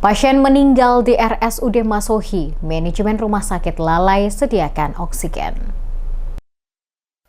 Pasien meninggal di RSUD Masohi, manajemen rumah sakit lalai sediakan oksigen.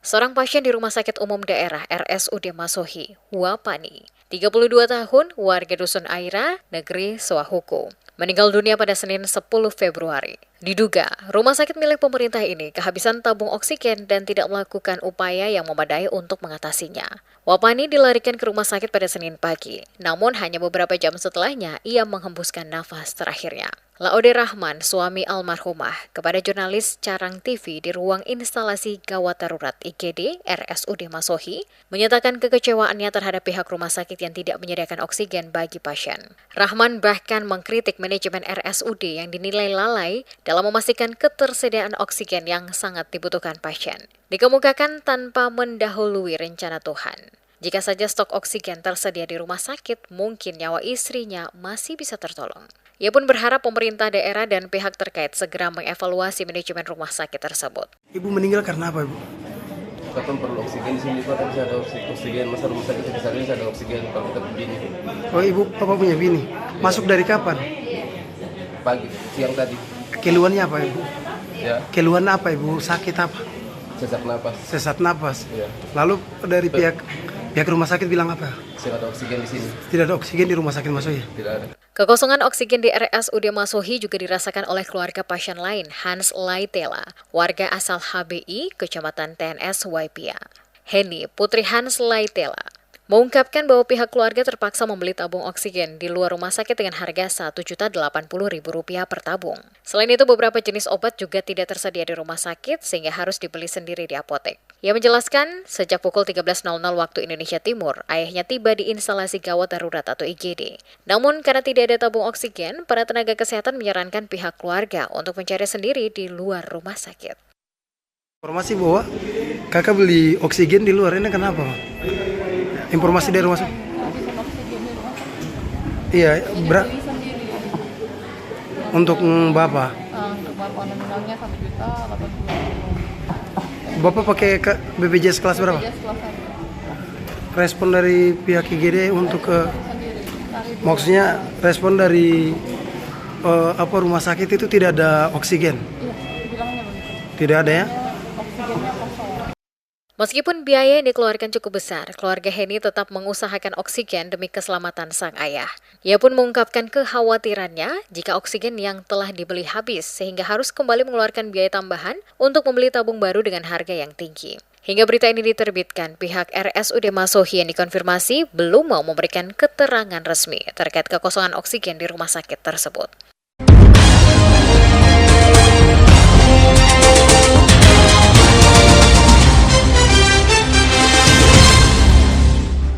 Seorang pasien di Rumah Sakit Umum Daerah RSUD Masohi, Wapani, 32 tahun, warga Dusun Aira, Negeri Swahuku, meninggal dunia pada Senin 10 Februari. Diduga, rumah sakit milik pemerintah ini kehabisan tabung oksigen dan tidak melakukan upaya yang memadai untuk mengatasinya. Wapani dilarikan ke rumah sakit pada Senin pagi, namun hanya beberapa jam setelahnya ia menghembuskan nafas terakhirnya. Laode Rahman, suami almarhumah, kepada jurnalis Carang TV di ruang instalasi gawat darurat IGD RSUD Masohi, menyatakan kekecewaannya terhadap pihak rumah sakit yang tidak menyediakan oksigen bagi pasien. Rahman bahkan mengkritik manajemen RSUD yang dinilai lalai dalam memastikan ketersediaan oksigen yang sangat dibutuhkan pasien. Dikemukakan tanpa mendahului rencana Tuhan. Jika saja stok oksigen tersedia di rumah sakit, mungkin nyawa istrinya masih bisa tertolong. Ia pun berharap pemerintah daerah dan pihak terkait segera mengevaluasi manajemen rumah sakit tersebut. Ibu meninggal karena apa, Ibu? Kapan perlu oksigen di sini, Pak? Tapi ada oksigen, masa rumah sakit besar ini ada oksigen kalau kita begini. Oh, Ibu, Papa punya bini. Masuk dari kapan? Pagi, siang tadi. Keluhannya apa, Ibu? Ya, Keluhan apa, Ibu? Sakit apa? sesak napas. Sesat napas. Ya, Lalu dari pihak rumah sakit bilang apa? tidak ada oksigen di sini. Tidak ada oksigen di rumah sakit Masohi. Tidak ada. Kekosongan oksigen di RSUD Masohi juga dirasakan oleh keluarga pasien lain, Hans Laitela, warga asal HBI, Kecamatan TNS Waipia. Heni, putri Hans Laitela, mengungkapkan bahwa pihak keluarga terpaksa membeli tabung oksigen di luar rumah sakit dengan harga Rp1.080.000 per tabung. Selain itu, beberapa jenis obat juga tidak tersedia di rumah sakit sehingga harus dibeli sendiri di apotek. Ia menjelaskan, sejak pukul 13.00 waktu Indonesia Timur, ayahnya tiba di instalasi gawat darurat atau IGD. Namun, karena tidak ada tabung oksigen, para tenaga kesehatan menyarankan pihak keluarga untuk mencari sendiri di luar rumah sakit. Informasi bahwa kakak beli oksigen di luar, ini kenapa, Pak? Informasi dari rumah sakit? Iya, untuk Bapak? Untuk Bapak nominalnya 1 juta 8 Bapak pakai BPJS kelas berapa? BPJS kelas 1 Respon dari pihak IGD untuk sendiri. maksudnya respon dari rumah sakit itu tidak ada oksigen? Iya, bilangnya begitu. Tidak ada ya? Oksigennya kosong. Meskipun biaya yang dikeluarkan cukup besar, keluarga Heni tetap mengusahakan oksigen demi keselamatan sang ayah. Ia pun mengungkapkan kekhawatirannya jika oksigen yang telah dibeli habis sehingga harus kembali mengeluarkan biaya tambahan untuk membeli tabung baru dengan harga yang tinggi. Hingga berita ini diterbitkan, pihak RSUD Masohi yang dikonfirmasi belum mau memberikan keterangan resmi terkait kekosongan oksigen di rumah sakit tersebut.